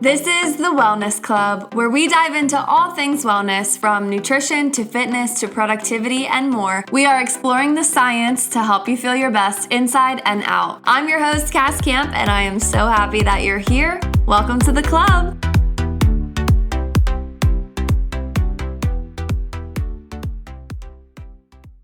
This is the Wellness Club, where we dive into all things wellness, from nutrition to fitness to productivity and more. We are exploring the science to help you feel your best inside and out. I'm your host, Cass Camp, and I am so happy that you're here. Welcome to the club.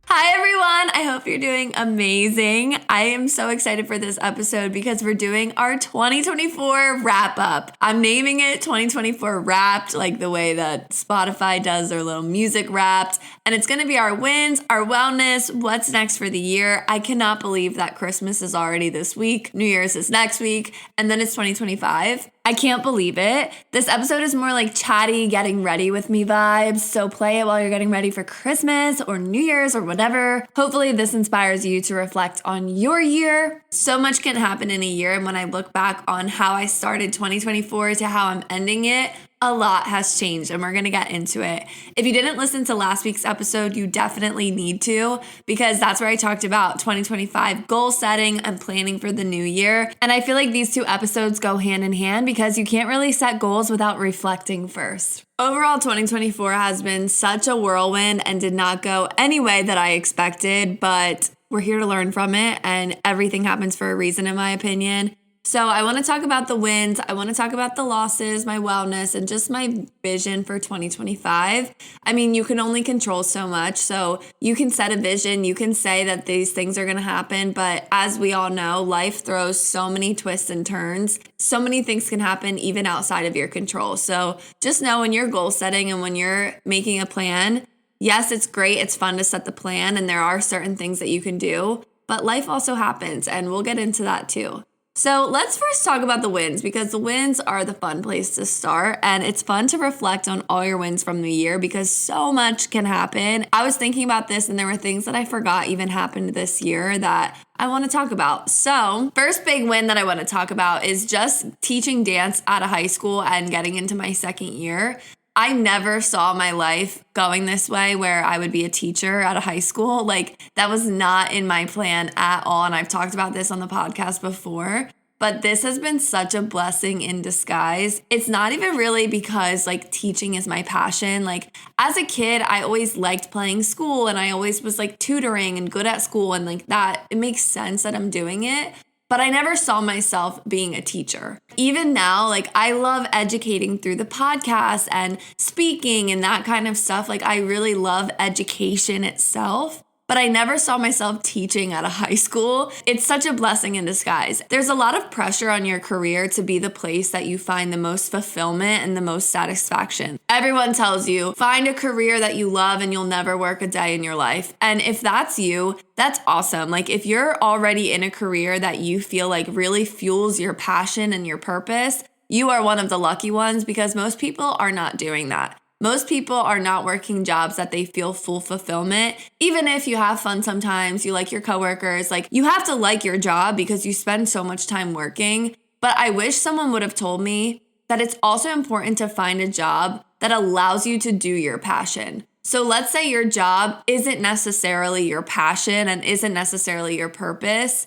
Hi everyone, I hope you're doing amazing. I am so excited for this episode because we're doing our 2024 wrap up. I'm naming it 2024 Wrapped, like the way that Spotify does their little music wrapped. And it's going to be our wins, our wellness, what's next for the year. I cannot believe that Christmas is already this week, New Year's is next week, and then it's 2025. I can't believe it. This episode is more like chatty, getting ready with me vibes. So play it while you're getting ready for Christmas or New Year's or whatever. Hopefully this inspires you to reflect on your year. So much can happen in a year. And when I look back on how I started 2024 to how I'm ending it, a lot has changed, and we're going to get into it. If you didn't listen to last week's episode, you definitely need to, because that's where I talked about 2025 goal setting and planning for the new year. And I feel like these two episodes go hand in hand because you can't really set goals without reflecting first. Overall, 2024 has been such a whirlwind and did not go any way that I expected, but we're here to learn from it, and everything happens for a reason, in my opinion. So I want to talk about the wins, I want to talk about the losses, my wellness, and just my vision for 2025. I mean, you can only control so much. So you can set a vision, you can say that these things are going to happen, but as we all know, life throws so many twists and turns. So many things can happen even outside of your control. So just know when you're goal setting and when you're making a plan, yes, it's great, it's fun to set the plan, and there are certain things that you can do, but life also happens, and we'll get into that too. So let's first talk about the wins, because the wins are the fun place to start, and it's fun to reflect on all your wins from the year because so much can happen. I was thinking about this and there were things that I forgot even happened this year that I want to talk about. So first big win that I want to talk about is just teaching dance out of high school and getting into my second year. I never saw my life going this way where I would be a teacher out of high school. Like, that was not in my plan at all. And I've talked about this on the podcast before, but this has been such a blessing in disguise. It's not even really because like teaching is my passion. Like, as a kid, I always liked playing school and I always was like tutoring and good at school, and like that, it makes sense that I'm doing it. But I never saw myself being a teacher. Even now, like, I love educating through the podcast and speaking and that kind of stuff. Like, I really love education itself, but I never saw myself teaching out of high school. It's such a blessing in disguise. There's a lot of pressure on your career to be the place that you find the most fulfillment and the most satisfaction. Everyone tells you, find a career that you love and you'll never work a day in your life. And if that's you, that's awesome. Like, if you're already in a career that you feel like really fuels your passion and your purpose, you are one of the lucky ones, because most people are not doing that. Most people are not working jobs that they feel full fulfillment. Even if you have fun sometimes, you like your coworkers, like, you have to like your job because you spend so much time working. But I wish someone would have told me that it's also important to find a job that allows you to do your passion. So let's say your job isn't necessarily your passion and isn't necessarily your purpose.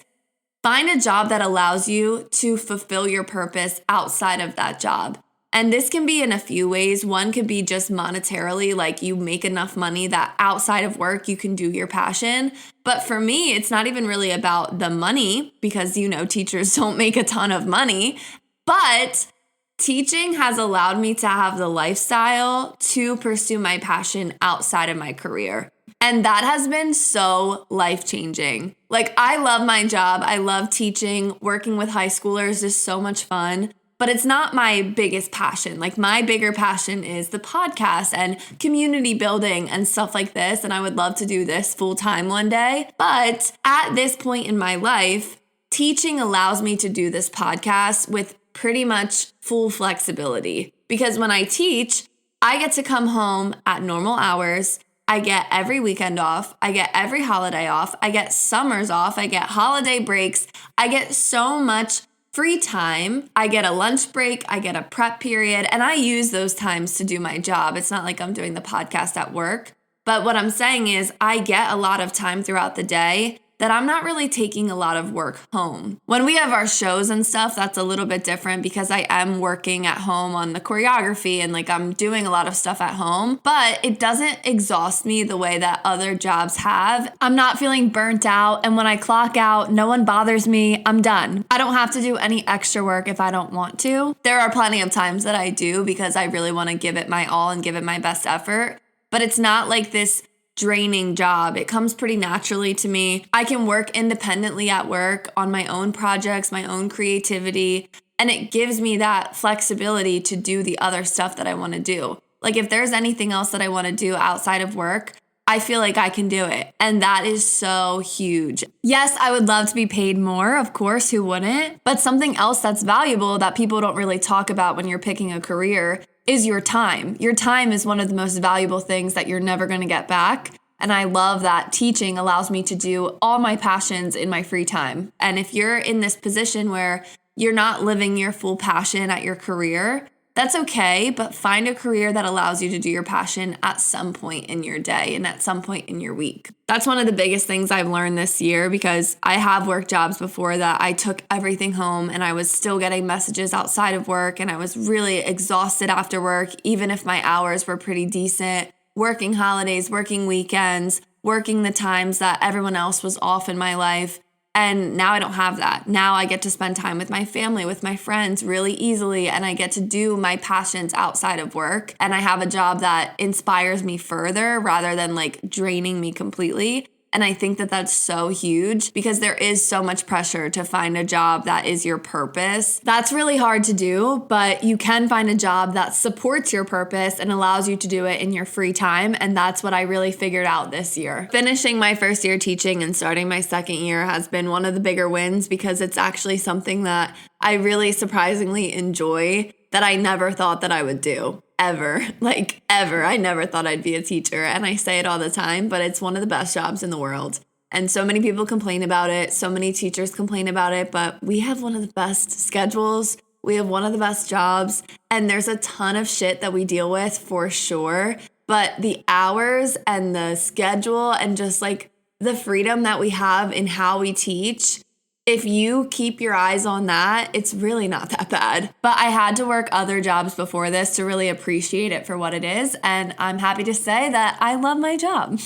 Find a job that allows you to fulfill your purpose outside of that job. And this can be in a few ways. One could be just monetarily, like you make enough money that outside of work you can do your passion. But for me, it's not even really about the money because, you know, teachers don't make a ton of money. But teaching has allowed me to have the lifestyle to pursue my passion outside of my career. And that has been so life-changing. Like, I love my job. I love teaching. Working with high schoolers is so much fun. But it's not my biggest passion. Like, my bigger passion is the podcast and community building and stuff like this. And I would love to do this full time one day. But at this point in my life, teaching allows me to do this podcast with pretty much full flexibility. Because when I teach, I get to come home at normal hours. I get every weekend off. I get every holiday off. I get summers off. I get holiday breaks. I get so much free time. I get a lunch break, I get a prep period, and I use those times to do my job. It's not like I'm doing the podcast at work. But what I'm saying is I get a lot of time throughout the day that I'm not really taking a lot of work home. When we have our shows and stuff, that's a little bit different because I am working at home on the choreography and like I'm doing a lot of stuff at home, but it doesn't exhaust me the way that other jobs have. I'm not feeling burnt out, and when I clock out, no one bothers me. I'm done. I don't have to do any extra work if I don't want to. There are plenty of times that I do because I really want to give it my all and give it my best effort, but it's not like this draining job. It comes pretty naturally to me. I can work independently at work on my own projects, my own creativity, and it gives me that flexibility to do the other stuff that I want to do. Like if there's anything else that I want to do outside of work, I feel like I can do it. And that is so huge. Yes, I would love to be paid more, of course, who wouldn't? But something else that's valuable that people don't really talk about when you're picking a career is your time. Your time is one of the most valuable things that you're never going to get back. And I love that teaching allows me to do all my passions in my free time. And if you're in this position where you're not living your full passion at your career, that's okay, but find a career that allows you to do your passion at some point in your day and at some point in your week. That's one of the biggest things I've learned this year because I have worked jobs before that I took everything home and I was still getting messages outside of work and I was really exhausted after work, even if my hours were pretty decent, working holidays, working weekends, working the times that everyone else was off in my life. And now I don't have that. Now I get to spend time with my family, with my friends really easily, and I get to do my passions outside of work. And I have a job that inspires me further rather than like draining me completely. And I think that that's so huge because there is so much pressure to find a job that is your purpose. That's really hard to do, but you can find a job that supports your purpose and allows you to do it in your free time. And that's what I really figured out this year. Finishing my first year teaching and starting my second year has been one of the bigger wins because it's actually something that I really surprisingly enjoy that I never thought that I would do. Ever. I never thought I'd be a teacher. And I say it all the time, but it's one of the best jobs in the world. And so many people complain about it. So many teachers complain about it, but we have one of the best schedules. We have one of the best jobs. And there's a ton of shit that we deal with for sure. But the hours and the schedule and just like the freedom that we have in how we teach, if you keep your eyes on that, it's really not that bad. But I had to work other jobs before this to really appreciate it for what it is. And I'm happy to say that I love my job.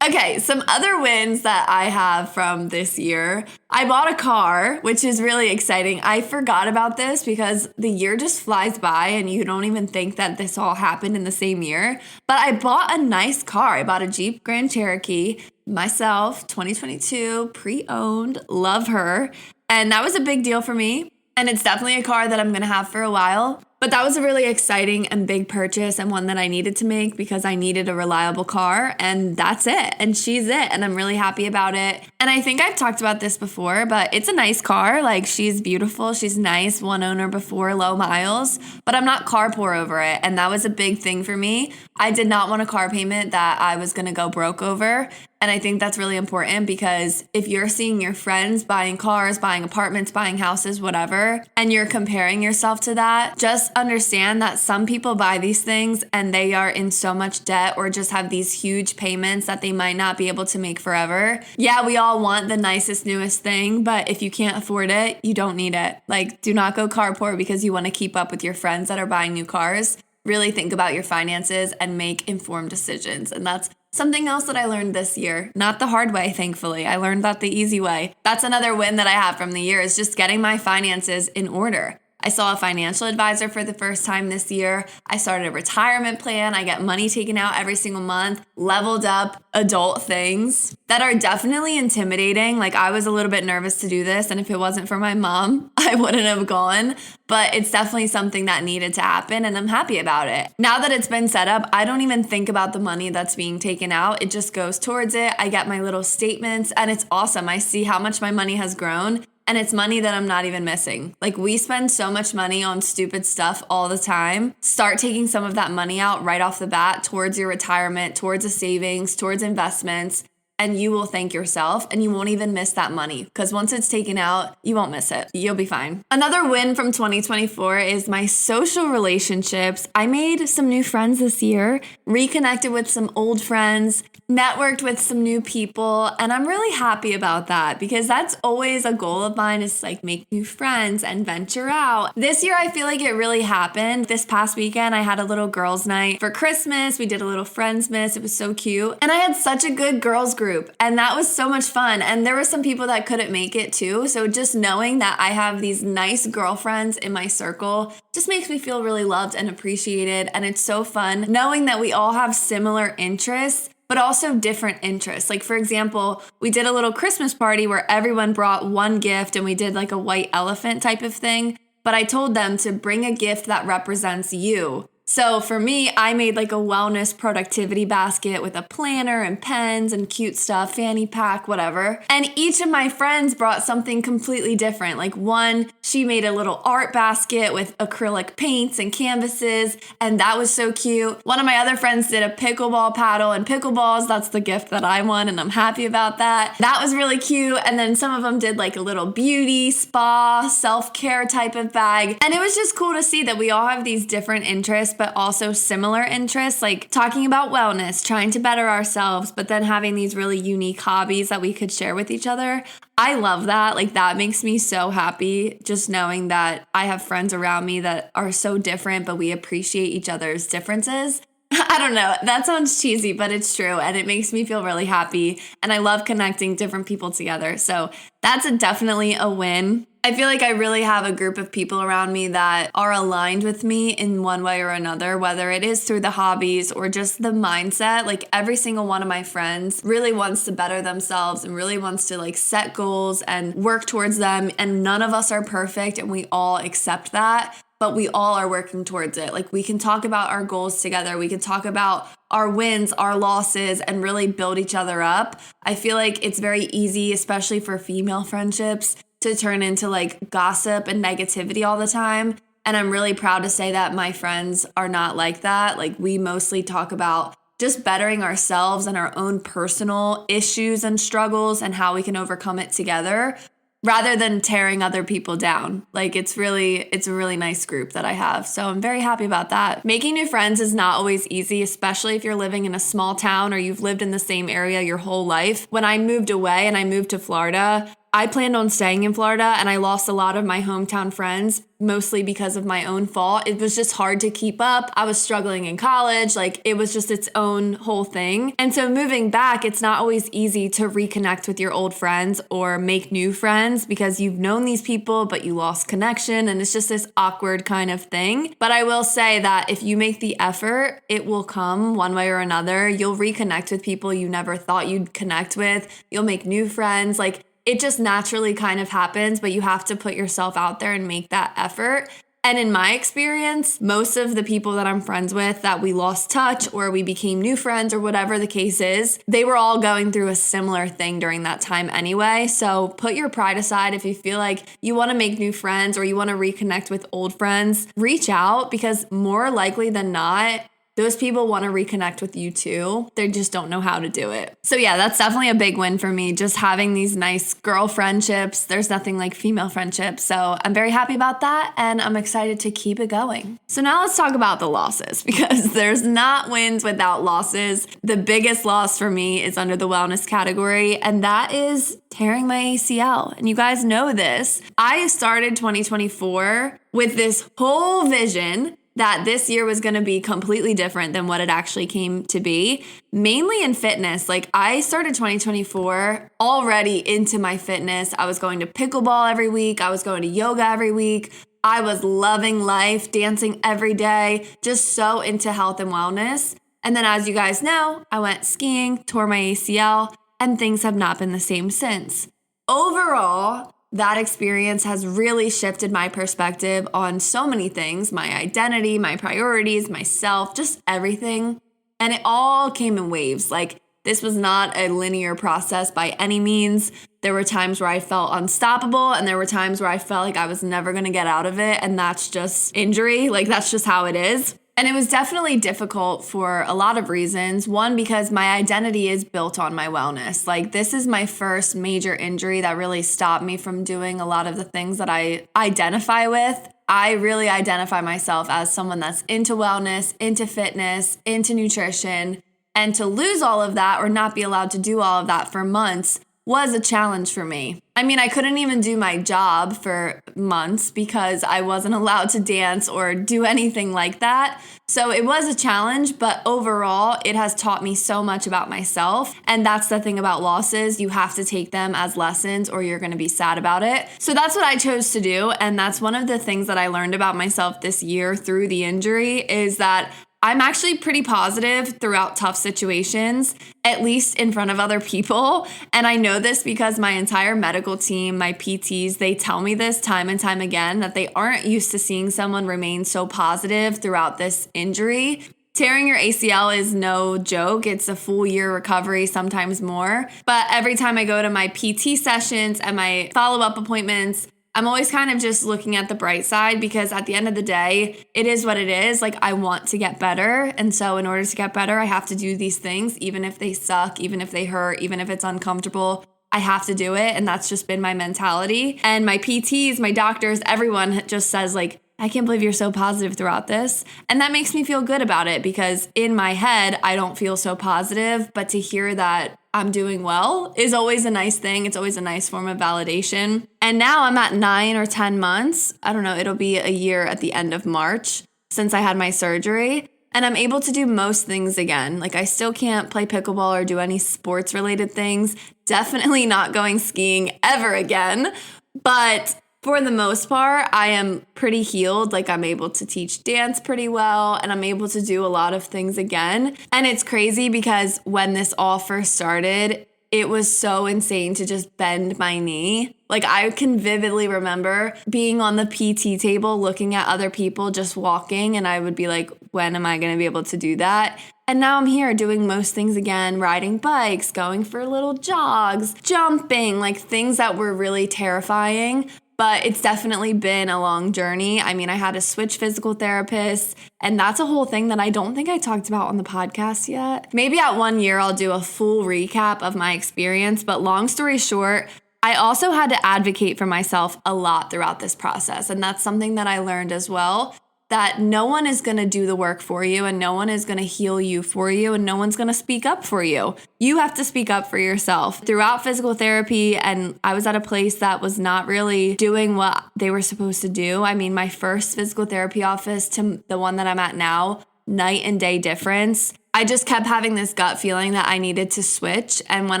Okay, some other wins that I have from this year. I bought a car, which is really exciting. I forgot about this because the year just flies by and you don't even think that this all happened in the same year. But I bought a nice car. I bought a Jeep Grand Cherokee myself, 2022, pre-owned, love her. And that was a big deal for me. And it's definitely a car that I'm going to have for a while. But that was a really exciting and big purchase and one that I needed to make because I needed a reliable car, and that's it. And she's it. And I'm really happy about it. And I think I've talked about this before, but it's a nice car. Like, she's beautiful. She's nice. One owner before, low miles. But I'm not car poor over it. And that was a big thing for me. I did not want a car payment that I was going to go broke over. And I think that's really important because if you're seeing your friends buying cars, buying apartments, buying houses, whatever, and you're comparing yourself to that, just understand that some people buy these things and they are in so much debt or just have these huge payments that they might not be able to make forever. Yeah, we all want the nicest, newest thing, but if you can't afford it, you don't need it. Like, do not go car poor because you want to keep up with your friends that are buying new cars. Really think about your finances and make informed decisions. And that's something else that I learned this year. Not the hard way, thankfully. I learned that the easy way. That's another win that I have from the year is just getting my finances in order. I saw a financial advisor for the first time this year. I started a retirement plan. I get money taken out every single month, leveled up adult things that are definitely intimidating. Like, I was a little bit nervous to do this, and if it wasn't for my mom, I wouldn't have gone. But it's definitely something that needed to happen, and I'm happy about it. Now that it's been set up, I don't even think about the money that's being taken out. It just goes towards it. I get my little statements, and it's awesome. I see how much my money has grown. And it's money that I'm not even missing. Like, we spend so much money on stupid stuff all the time. Start taking some of that money out right off the bat towards your retirement, towards a savings, towards investments, and you will thank yourself and you won't even miss that money because once it's taken out, you won't miss it. You'll be fine. Another win from 2024 is my social relationships. I made some new friends this year, reconnected with some old friends, networked with some new people, and I'm really happy about that because that's always a goal of mine, is like make new friends and venture out. This year I feel like it really happened. This past weekend I had a little girls' night for Christmas. We did a little Friendsmas. It was so cute. And I had such a good girls group, and that was so much fun. And there were some people that couldn't make it too. So just knowing that I have these nice girlfriends in my circle just makes me feel really loved and appreciated. And it's so fun knowing that we all have similar interests, but also different interests. Like, for example, we did a little Christmas party where everyone brought one gift and we did like a white elephant type of thing. But I told them to bring a gift that represents you. So for me, I made like a wellness productivity basket with a planner and pens and cute stuff, fanny pack, whatever. And each of my friends brought something completely different. Like one, she made a little art basket with acrylic paints and canvases, and that was so cute. One of my other friends did a pickleball paddle and pickleballs. That's the gift that I won, and I'm happy about that. That was really cute. And then some of them did like a little beauty, spa, self-care type of bag. And it was just cool to see that we all have these different interests, but also similar interests, like talking about wellness, trying to better ourselves, but then having these really unique hobbies that we could share with each other. I love that. Like, that makes me so happy, just knowing that I have friends around me that are so different, but we appreciate each other's differences. I don't know. That sounds cheesy, but it's true. And it makes me feel really happy. And I love connecting different people together. So that's definitely a win. I feel like I really have a group of people around me that are aligned with me in one way or another, whether it is through the hobbies or just the mindset. Like, every single one of my friends really wants to better themselves and really wants to like set goals and work towards them. And none of us are perfect, and we all accept that. But we all are working towards it. Like, we can talk about our goals together. We can talk about our wins, our losses, and really build each other up. I feel like it's very easy, especially for female friendships, to turn into like gossip and negativity all the time. And I'm really proud to say that my friends are not like that. Like, we mostly talk about just bettering ourselves and our own personal issues and struggles and how we can overcome it together, rather than tearing other people down. Like, it's a really nice group that I have. So I'm very happy about that. Making new friends is not always easy, especially if you're living in a small town or you've lived in the same area your whole life. When I moved away and I moved to Florida, I planned on staying in Florida, and I lost a lot of my hometown friends, mostly because of my own fault. It was just hard to keep up. I was struggling in college. Like, it was just its own whole thing. And so moving back, it's not always easy to reconnect with your old friends or make new friends because you've known these people, but you lost connection, and it's just this awkward kind of thing. But I will say that if you make the effort, it will come one way or another. You'll reconnect with people you never thought you'd connect with. You'll make new friends. Like, it just naturally kind of happens, but you have to put yourself out there and make that effort. And in my experience, most of the people that I'm friends with that we lost touch or we became new friends or whatever the case is, they were all going through a similar thing during that time anyway. So put your pride aside. If you feel like you want to make new friends or you want to reconnect with old friends, reach out, because more likely than not, those people want to reconnect with you too. They just don't know how to do it. So yeah, that's definitely a big win for me, just having these nice girl friendships. There's nothing like female friendships. So I'm very happy about that, and I'm excited to keep it going. So now let's talk about the losses, because there's not wins without losses. The biggest loss for me is under the wellness category, and that is tearing my ACL. And you guys know this. I started 2024 with this whole vision that this year was going to be completely different than what it actually came to be, mainly in fitness. Like, I started 2024 already into my fitness. I was going to pickleball every week. I was going to yoga every week. I was loving life, dancing every day, just so into health and wellness. And then, as you guys know, I went skiing, tore my ACL, and things have not been the same since. Overall, that experience has really shifted my perspective on so many things: my identity, my priorities, myself, just everything. And it all came in waves. Like, this was not a linear process by any means. There were times where I felt unstoppable, and there were times where I felt like I was never going to get out of it. And that's just injury. Like, that's just how it is. And it was definitely difficult for a lot of reasons. One, because my identity is built on my wellness. Like, this is my first major injury that really stopped me from doing a lot of the things that I identify with. I really identify myself as someone that's into wellness, into fitness, into nutrition. And to lose all of that or not be allowed to do all of that for months was a challenge for me. I mean, I couldn't even do my job for months because I wasn't allowed to dance or do anything like that. So it was a challenge, but overall, it has taught me so much about myself. And that's the thing about losses. You have to take them as lessons or you're going to be sad about it. So that's what I chose to do. And that's one of the things that I learned about myself this year through the injury is that I'm actually pretty positive throughout tough situations, at least in front of other people. And I know this because my entire medical team, my PTs, they tell me this time and time again that they aren't used to seeing someone remain so positive throughout this injury. Tearing your ACL is no joke. It's a full year recovery, sometimes more. But every time I go to my PT sessions and my follow-up appointments, I'm always kind of just looking at the bright side because at the end of the day, it is what it is. Like, I want to get better. And so in order to get better, I have to do these things, even if they suck, even if they hurt, even if it's uncomfortable. I have to do it. And that's just been my mentality. And my PTs, my doctors, everyone just says like, I can't believe you're so positive throughout this. And that makes me feel good about it because in my head, I don't feel so positive. But to hear that I'm doing well is always a nice thing. It's always a nice form of validation. And now I'm at 9 or 10 months. I don't know, it'll be a year at the end of March since I had my surgery. And I'm able to do most things again. Like, I still can't play pickleball or do any sports related things. Definitely not going skiing ever again. But for the most part, I am pretty healed. Like, I'm able to teach dance pretty well and I'm able to do a lot of things again. And it's crazy because when this all first started, it was so insane to just bend my knee. Like, I can vividly remember being on the PT table, looking at other people just walking, and I would be like, when am I going to be able to do that? And now I'm here doing most things again, riding bikes, going for little jogs, jumping, like things that were really terrifying. But it's definitely been a long journey. I mean, I had to switch physical therapists, and that's a whole thing that I don't think I talked about on the podcast yet. Maybe at 1 year, I'll do a full recap of my experience. But long story short, I also had to advocate for myself a lot throughout this process. And that's something that I learned as well, that no one is going to do the work for you and no one is going to heal you for you and no one's going to speak up for you. You have to speak up for yourself. Throughout physical therapy, and I was at a place that was not really doing what they were supposed to do. I mean, my first physical therapy office to the one that I'm at now, night and day difference. I just kept having this gut feeling that I needed to switch. And when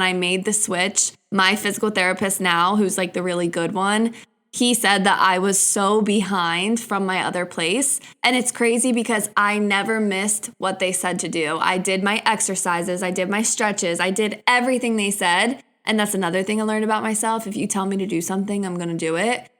I made the switch, my physical therapist now, who's like the really good one, he said that I was so behind from my other place. And it's crazy because I never missed what they said to do. I did my exercises, I did my stretches, I did everything they said. And that's another thing I learned about myself. If you tell me to do something, I'm going to do it.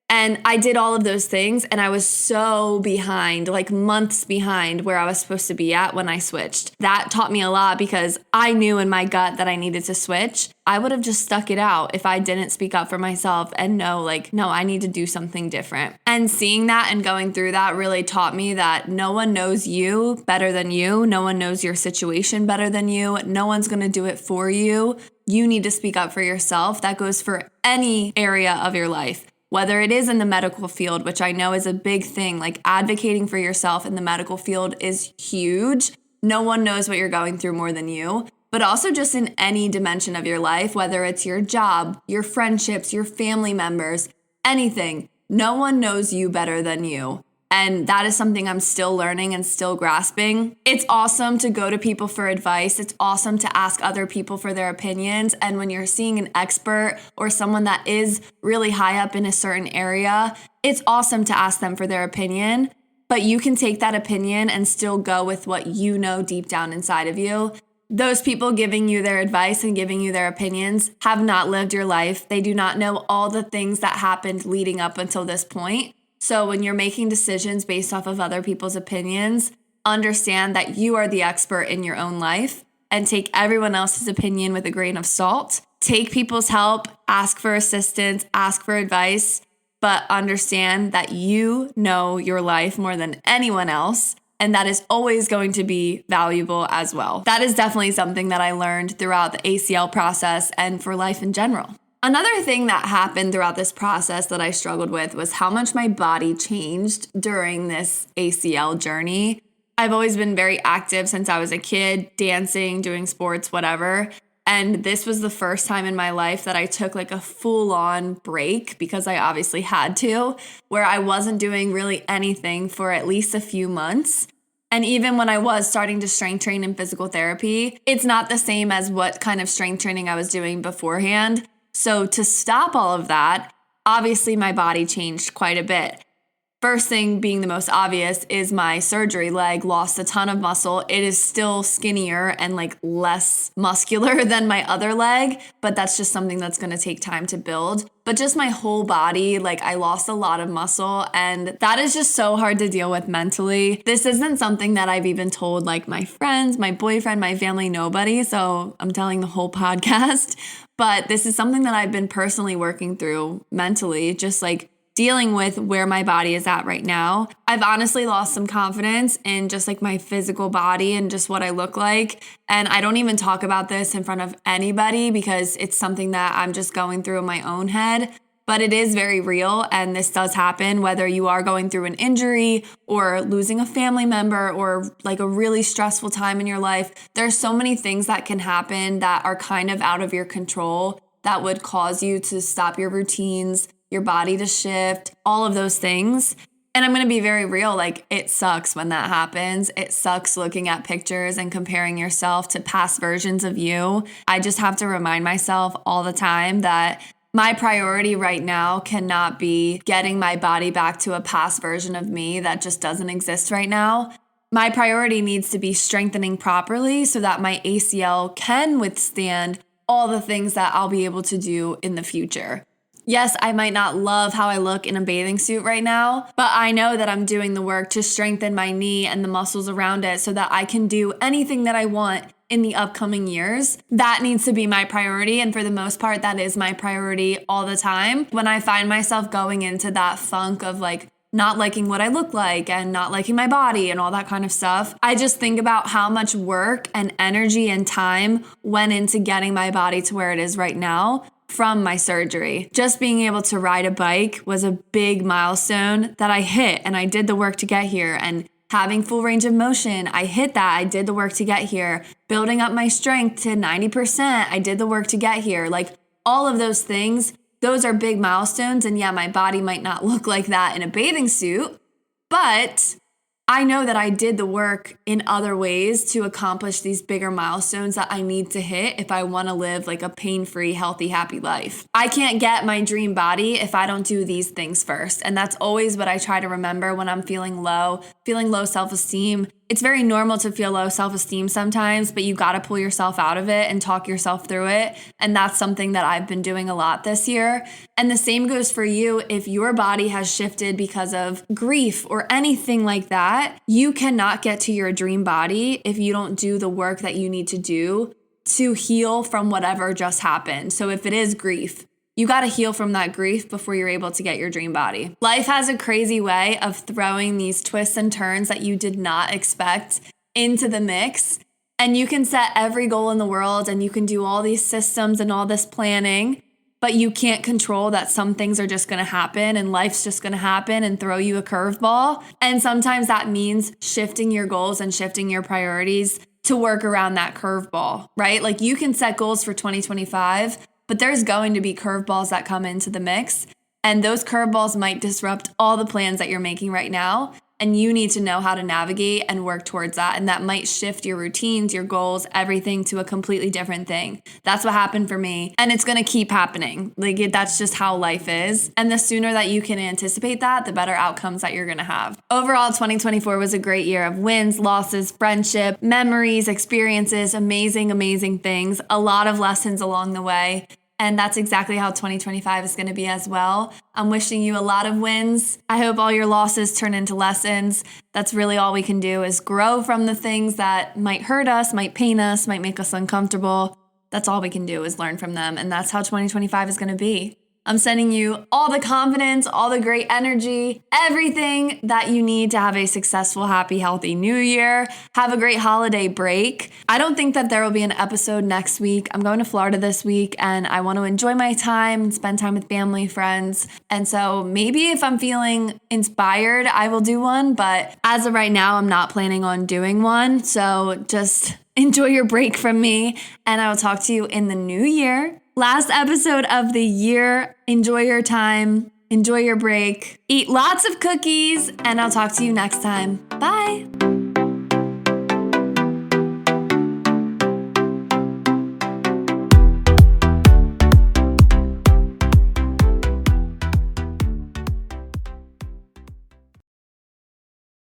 And I did all of those things and I was so behind, like months behind where I was supposed to be at when I switched. That taught me a lot because I knew in my gut that I needed to switch. I would have just stuck it out if I didn't speak up for myself and know, like, no, I need to do something different. And seeing that and going through that really taught me that no one knows you better than you. No one knows your situation better than you. No one's going to do it for you. You need to speak up for yourself. That goes for any area of your life. Whether it is in the medical field, which I know is a big thing, like advocating for yourself in the medical field is huge. No one knows what you're going through more than you, but also just in any dimension of your life, whether it's your job, your friendships, your family members, anything. No one knows you better than you. And that is something I'm still learning and still grasping. It's awesome to go to people for advice. It's awesome to ask other people for their opinions. And when you're seeing an expert or someone that is really high up in a certain area, it's awesome to ask them for their opinion. But you can take that opinion and still go with what you know deep down inside of you. Those people giving you their advice and giving you their opinions have not lived your life. They do not know all the things that happened leading up until this point. So when you're making decisions based off of other people's opinions, understand that you are the expert in your own life and take everyone else's opinion with a grain of salt. Take people's help, ask for assistance, ask for advice, but understand that you know your life more than anyone else. And that is always going to be valuable as well. That is definitely something that I learned throughout the ACL process and for life in general. Another thing that happened throughout this process that I struggled with was how much my body changed during this ACL journey. I've always been very active since I was a kid, dancing, doing sports, whatever. And this was the first time in my life that I took like a full-on break because I obviously had to, where I wasn't doing really anything for at least a few months. And even when I was starting to strength train in physical therapy, it's not the same as what kind of strength training I was doing beforehand. So to stop all of that, obviously my body changed quite a bit. First thing being the most obvious is my surgery leg lost a ton of muscle. It is still skinnier and like less muscular than my other leg, but that's just something that's going to take time to build. But just my whole body, like I lost a lot of muscle, and that is just so hard to deal with mentally. This isn't something that I've even told like my friends, my boyfriend, my family, nobody. So I'm telling the whole podcast, but this is something that I've been personally working through mentally, just like dealing with where my body is at right now. I've honestly lost some confidence in just like my physical body and just what I look like. And I don't even talk about this in front of anybody because it's something that I'm just going through in my own head. But it is very real, and this does happen whether you are going through an injury or losing a family member or like a really stressful time in your life. There's so many things that can happen that are kind of out of your control that would cause you to stop your routines, your body to shift, all of those things. And I'm going to be very real, like it sucks when that happens. It sucks looking at pictures and comparing yourself to past versions of you. I just have to remind myself all the time that my priority right now cannot be getting my body back to a past version of me that just doesn't exist right now. My priority needs to be strengthening properly so that my ACL can withstand all the things that I'll be able to do in the future. Yes, I might not love how I look in a bathing suit right now, but I know that I'm doing the work to strengthen my knee and the muscles around it so that I can do anything that I want in the upcoming years. That needs to be my priority, and for the most part, that is my priority all the time. When I find myself going into that funk of like not liking what I look like and not liking my body and all that kind of stuff, I just think about how much work and energy and time went into getting my body to where it is right now from my surgery. Just being able to ride a bike was a big milestone that I hit, and I did the work to get here. And having full range of motion, I hit that. I did the work to get here. Building up my strength to 90%, I did the work to get here. Like all of those things, those are big milestones. And yeah, my body might not look like that in a bathing suit, but I know that I did the work in other ways to accomplish these bigger milestones that I need to hit if I want to live like a pain-free, healthy, happy life. I can't get my dream body if I don't do these things first. And that's always what I try to remember when I'm feeling low self-esteem. It's very normal to feel low self-esteem sometimes, but you got to pull yourself out of it and talk yourself through it. And that's something that I've been doing a lot this year. And the same goes for you. If your body has shifted because of grief or anything like that, you cannot get to your dream body if you don't do the work that you need to do to heal from whatever just happened. So if it is grief, you got to heal from that grief before you're able to get your dream body. Life has a crazy way of throwing these twists and turns that you did not expect into the mix. And you can set every goal in the world and you can do all these systems and all this planning, but you can't control that some things are just going to happen and life's just going to happen and throw you a curveball. And sometimes that means shifting your goals and shifting your priorities to work around that curveball, right? Like you can set goals for 2025, but there's going to be curveballs that come into the mix, and those curveballs might disrupt all the plans that you're making right now. And you need to know how to navigate and work towards that. And that might shift your routines, your goals, everything to a completely different thing. That's what happened for me. And it's going to keep happening. That's just how life is. And the sooner that you can anticipate that, the better outcomes that you're going to have. Overall, 2024 was a great year of wins, losses, friendship, memories, experiences, amazing, amazing things, a lot of lessons along the way. And that's exactly how 2025 is going to be as well. I'm wishing you a lot of wins. I hope all your losses turn into lessons. That's really all we can do is grow from the things that might hurt us, might pain us, might make us uncomfortable. That's all we can do is learn from them. And that's how 2025 is going to be. I'm sending you all the confidence, all the great energy, everything that you need to have a successful, happy, healthy new year. Have a great holiday break. I don't think that there will be an episode next week. I'm going to Florida this week and I want to enjoy my time and spend time with family, friends. And so maybe if I'm feeling inspired, I will do one. But as of right now, I'm not planning on doing one. So just enjoy your break from me and I will talk to you in the new year. Last episode of the year. Enjoy your time. Enjoy your break. Eat lots of cookies and I'll talk to you next time. Bye.